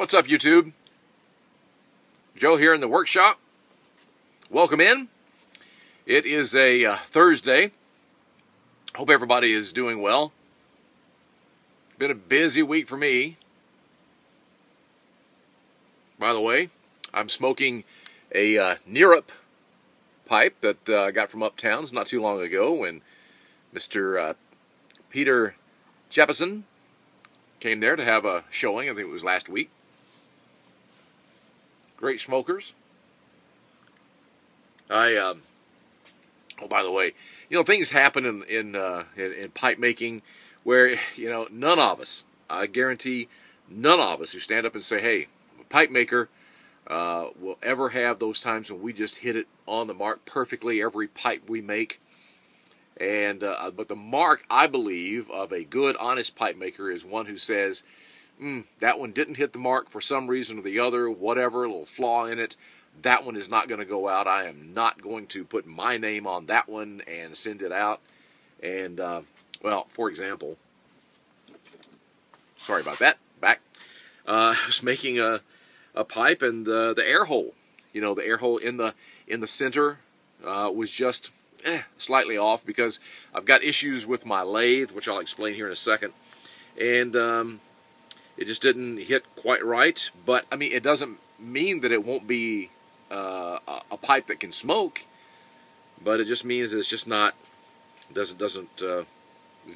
What's up, YouTube? Joe here in the workshop. Welcome in. It is a Thursday. Hope everybody is doing well. Been a busy week for me. By the way, I'm smoking a Neerup pipe that I got from Uptowns not too long ago when Mr. Peter Jeppesen came there to have a showing. I think it was last week. Great smokers. Oh, by the way, things happen in pipe making where, none of us, I guarantee none of us who stand up and say, hey, I'm a pipe maker, will ever have those times when we just hit it on the mark perfectly every pipe we make. And but the mark, I believe, of a good, honest pipe maker is one who says, that one didn't hit the mark for some reason or the other, whatever, a little flaw in it. That one is not going to go out. I am not going to put my name on that one and send it out. And, well, for example, sorry about that, back. I was making a pipe, and the air hole, the air hole in the center was just slightly off because I've got issues with my lathe, which I'll explain here in a second. And it just didn't hit quite right. But, I mean, it doesn't mean that it won't be a pipe that can smoke, but it just means it's just not, it's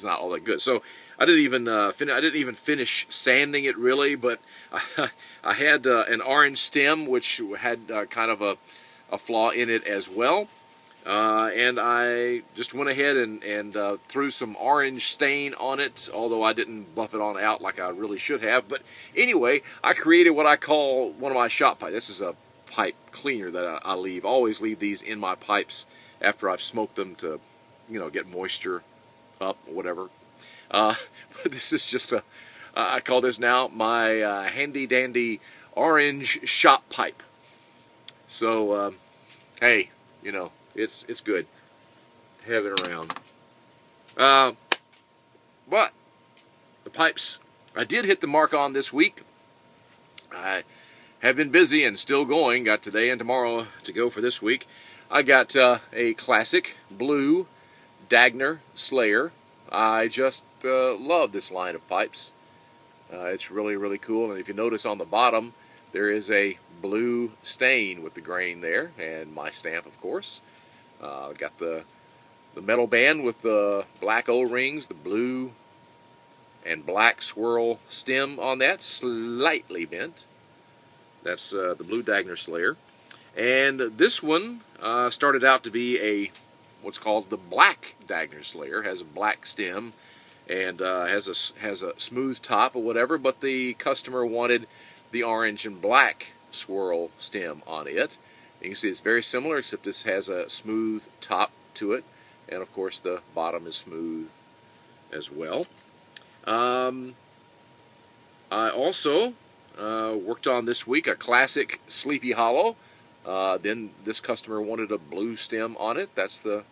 not all that good. So I didn't even finish sanding it really, but I had an orange stem which had kind of a flaw in it as well. And I just went ahead and threw some orange stain on it, although I didn't buff it on out like I really should have. But anyway, I created what I call one of my shop pipes. This is a pipe cleaner that I always leave these in my pipes after I've smoked them to, get moisture up or whatever. But this is just I call this now my handy dandy orange shop pipe. So, hey, it's good. Have it around. But the pipes I did hit the mark on this week. I have been busy and still going. Got today and tomorrow to go for this week. I got a classic blue Dagner Slayer. I just love this line of pipes. It's really, really cool. And if you notice on the bottom, there is a blue stain with the grain there, and my stamp, of course. Got the metal band with the black O-rings, the blue and black swirl stem on that, slightly bent. That's the blue Dagner Slayer. And this one started out to be what's called the black Dagner Slayer. Has a black stem and has a smooth top or whatever, but the customer wanted the orange and black swirl stem on it. You can see it's very similar, except this has a smooth top to it, and of course the bottom is smooth as well. I also worked on this week a classic Sleepy Hollow. Then this customer wanted a blue stem on it. That's the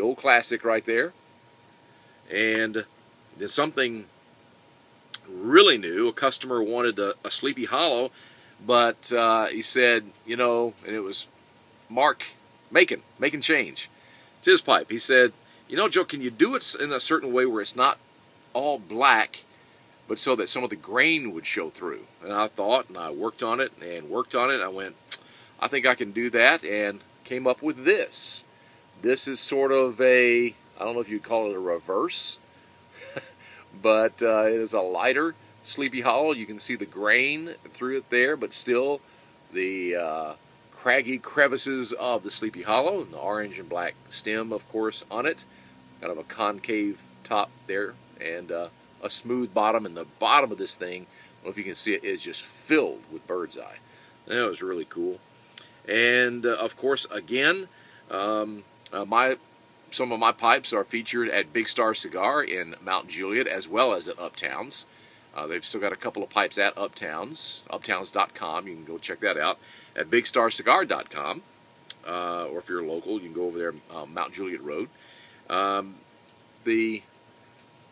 old classic right there. And there's something really new. A customer wanted a Sleepy Hollow, but he said, and it was Mark making change. It's his pipe. He said, Joe, can you do it in a certain way where it's not all black, but so that some of the grain would show through? And I thought, and I worked on it and worked on it. I went, I think I can do that, and came up with this. This is sort of I don't know if you'd call it a reverse, but it is a lighter Sleepy Hollow. You can see the grain through it there, but still the craggy crevices of the Sleepy Hollow, and the orange and black stem, of course, on it. Kind of a concave top there, and a smooth bottom, and the bottom of this thing, I don't know if you can see it, is just filled with bird's eye. That was really cool. And of course, again, some of my pipes are featured at Big Star Cigar in Mount Juliet, as well as at Uptowns. They've still got a couple of pipes at Uptowns, uptowns.com. You can go check that out. At bigstarcigar.com, or if you're local, you can go over there, Mount Juliet Road. The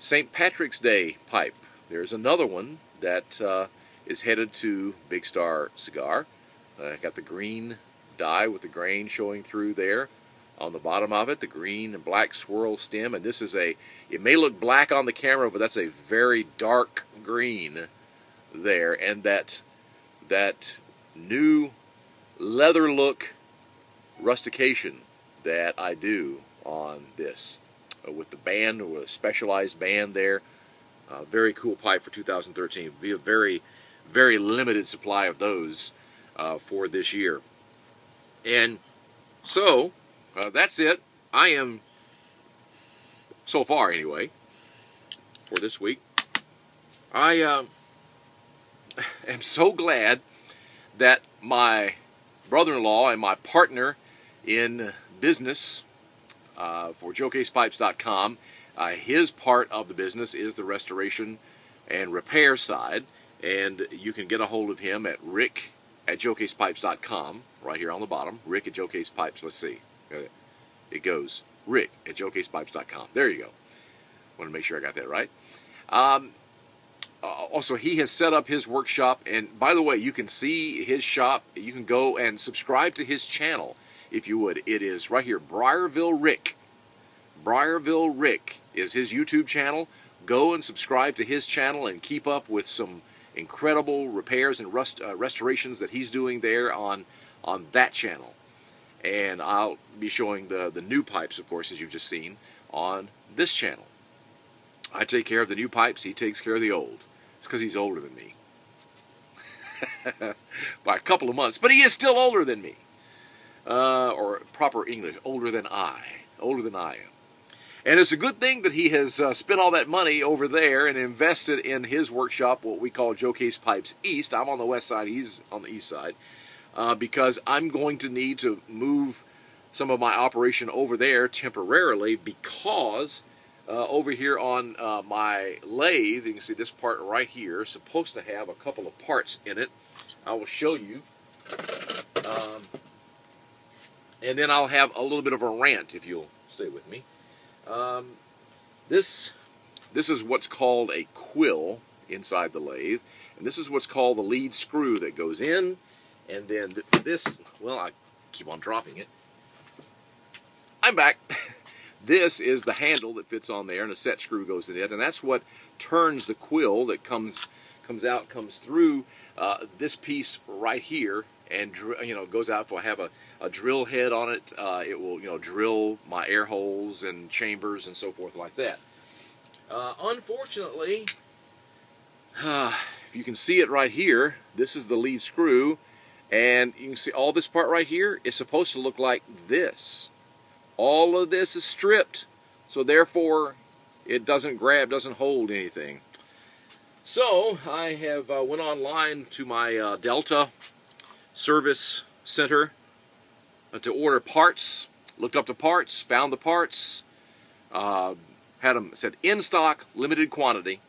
St. Patrick's Day pipe. There's another one that is headed to Big Star Cigar. Got the green die with the grain showing through there on the bottom of it, the green and black swirl stem, and this is it may look black on the camera, but that's a very dark green there, and that new leather look rustication that I do on this with the band, with a specialized band there. Very cool pipe for 2013. It'll be a very, very limited supply of those for this year. And so that's it. I am, so far anyway, for this week, I am so glad that my brother-in-law and my partner in business for JoeCasePipes.com, his part of the business is the restoration and repair side, and you can get a hold of him at rick@JoeCasePipes.com, right here on the bottom, rick@JoeCasePipes. Let's see. It goes rick@JoeCasePipes.com. There you go. Want to make sure I got that right. Also, he has set up his workshop, and by the way, you can see his shop. You can go and subscribe to his channel if you would. It is right here, Briarville Rick. Briarville Rick is his YouTube channel. Go and subscribe to his channel and keep up with some incredible repairs and restorations that he's doing there on that channel. And I'll be showing the new pipes, of course, as you've just seen, on this channel. I take care of the new pipes. He takes care of the old. It's because he's older than me. By a couple of months. But he is still older than me. Or proper English, older than I. Older than I am. And it's a good thing that he has spent all that money over there and invested in his workshop, what we call Joe Case Pipes East. I'm on the west side, he's on the east side. Because I'm going to need to move some of my operation over there temporarily, because over here on my lathe, you can see this part right here is supposed to have a couple of parts in it. I will show you. And then I'll have a little bit of a rant if you'll stay with me. This is what's called a quill inside the lathe, and this is what's called the lead screw that goes in, and then this, well, I keep on dropping it. I'm back. This is the handle that fits on there, and a set screw goes in it, and that's what turns the quill that comes through this piece right here, and goes out. If I have a drill head on it, it will drill my air holes and chambers and so forth like that. Unfortunately, if you can see it right here, this is the lead screw, and you can see all this part right here is supposed to look like this. All of this is stripped, so therefore it doesn't hold anything. So I have went online to my Delta service center to order parts. Looked up the parts, found the parts, had them said in stock, limited quantity,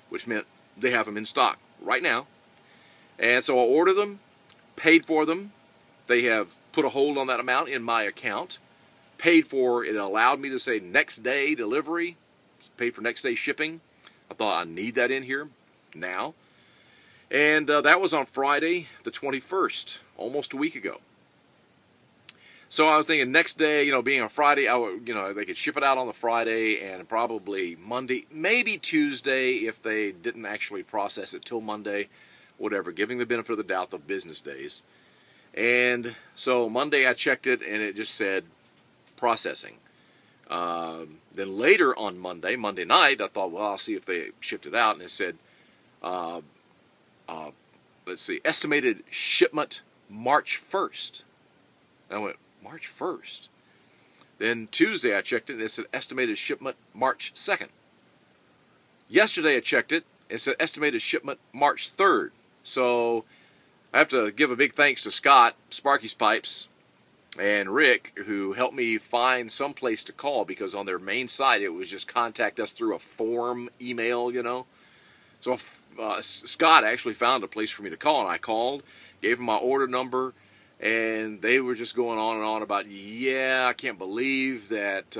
which meant they have them in stock right now. And so I ordered them, paid for them. They have put a hold on that amount in my account. Paid for it, allowed me to say next day delivery, paid for next day shipping. I thought I need that in here now. And that was on Friday the 21st, almost a week ago. So I was thinking next day, being a Friday, they could ship it out on the Friday, and probably Monday, maybe Tuesday if they didn't actually process it till Monday, whatever, giving the benefit of the doubt of business days. And so Monday I checked it, and it just said processing. Then later on Monday night, I thought, well, I'll see if they shipped it out, and it said, let's see, estimated shipment March 1st. And I went, March 1st? Then Tuesday I checked it, and it said estimated shipment March 2nd. Yesterday I checked it, and it said estimated shipment March 3rd. So I have to give a big thanks to Scott, Sparky's Pipes, and Rick, who helped me find some place to call, because on their main site it was just contact us through a form email, So Scott actually found a place for me to call, and I called, gave him my order number, and they were just going on and on about, yeah, I can't believe that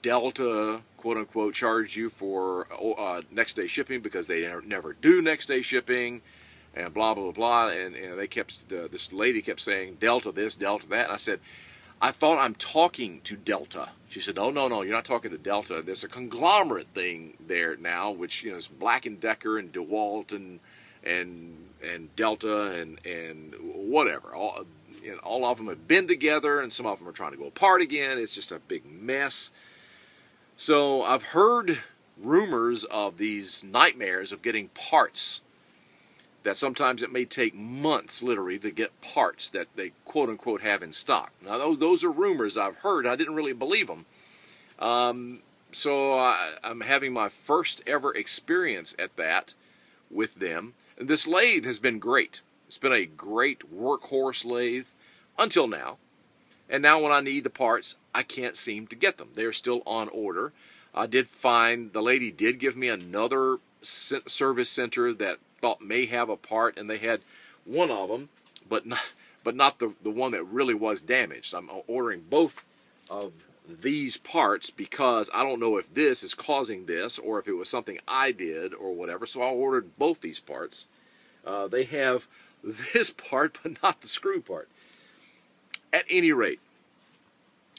Delta, quote-unquote, charged you for next-day shipping, because they never do next-day shipping. and blah, blah, blah. And they kept, this lady kept saying, Delta this, Delta that. And I said, I thought I'm talking to Delta. She said, oh, no, you're not talking to Delta. There's a conglomerate thing there now, which, is Black & Decker and DeWalt and Delta and whatever. All of them have been together, and some of them are trying to go apart again. It's just a big mess. So I've heard rumors of these nightmares of getting parts, that sometimes it may take months, literally, to get parts that they quote-unquote have in stock. Now, those are rumors I've heard. I didn't really believe them. So I'm having my first ever experience at that with them. And this lathe has been great. It's been a great workhorse lathe until now. And now when I need the parts, I can't seem to get them. They're still on order. I did find, the lady did give me another service center that thought may have a part, and they had one of them, but not the one that really was damaged. I'm ordering both of these parts because I don't know if this is causing this or if it was something I did or whatever. So I ordered both these parts. They have this part, but not the screw part. At any rate,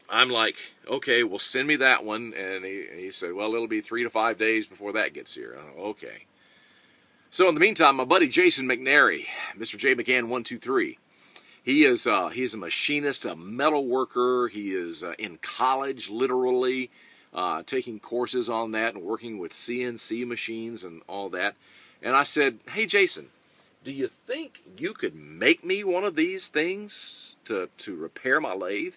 I'm like, okay, well, send me that one. And he said, well, it'll be 3 to 5 days before that gets here. Okay. So in the meantime, my buddy Jason McNary, Mr. J McGann 123, he's a machinist, a metal worker. He is in college, literally, taking courses on that and working with CNC machines and all that. And I said, hey, Jason, do you think you could make me one of these things to repair my lathe?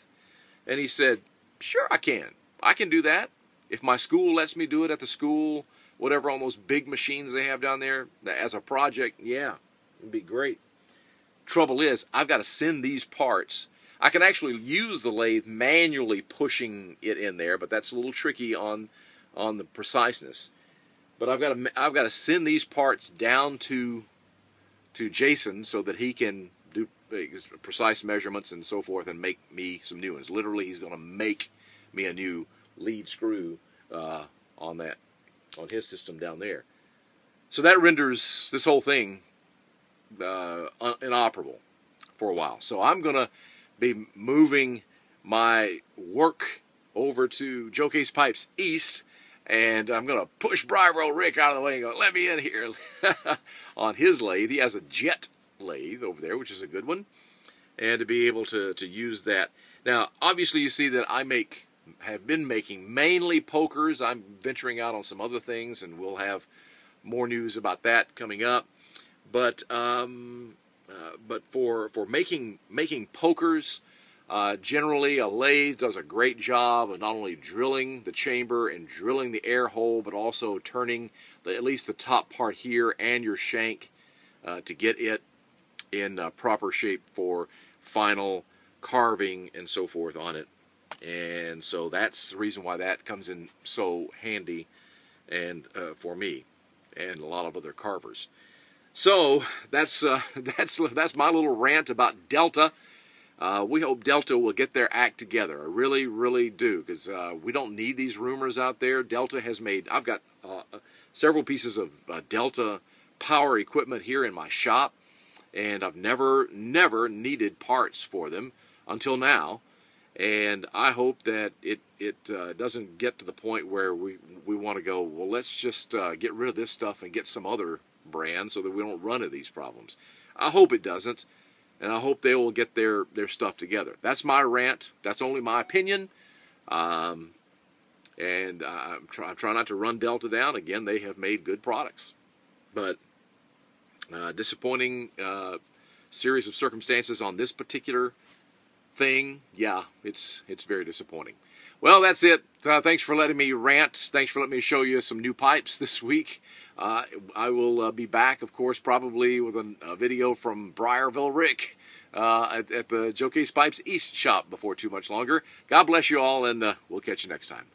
And he said, sure, I can. I can do that. If my school lets me do it at the school, whatever, on those big machines they have down there, as a project, yeah, it'd be great. Trouble is, I've got to send these parts. I can actually use the lathe manually pushing it in there, but that's a little tricky on the preciseness. But I've got to send these parts down to Jason so that he can do precise measurements and so forth and make me some new ones. Literally, he's going to make me a new lead screw on his system down there. So that renders this whole thing inoperable for a while. So I'm going to be moving my work over to Joe Case Pipes East, and I'm going to push Brierville Rick out of the way and go, let me in here on his lathe. He has a jet lathe over there, which is a good one, and to be able to use that. Now, obviously, you see that I have been making mainly pokers. I'm venturing out on some other things, and we'll have more news about that coming up. But for making pokers, generally a lathe does a great job of not only drilling the chamber and drilling the air hole, but also turning at least the top part here and your shank to get it in proper shape for final carving and so forth on it. And so that's the reason why that comes in so handy and for me and a lot of other carvers. So that's my little rant about Delta. We hope Delta will get their act together. I really, really do, because we don't need these rumors out there. Delta has made, I've got several pieces of Delta power equipment here in my shop, and I've never needed parts for them until now. And I hope that it doesn't get to the point where we want to go, well, let's just get rid of this stuff and get some other brand so that we don't run into these problems. I hope it doesn't, and I hope they will get their stuff together. That's my rant. That's only my opinion. And I'm trying not to run Delta down. Again, they have made good products. But disappointing series of circumstances on this particular thing. Yeah, it's very disappointing. Well, that's it. Thanks for letting me rant. Thanks for letting me show you some new pipes this week. I will be back, of course, probably with a video from Brierville Rick at the Joe Case Pipes East shop before too much longer. God bless you all, and we'll catch you next time.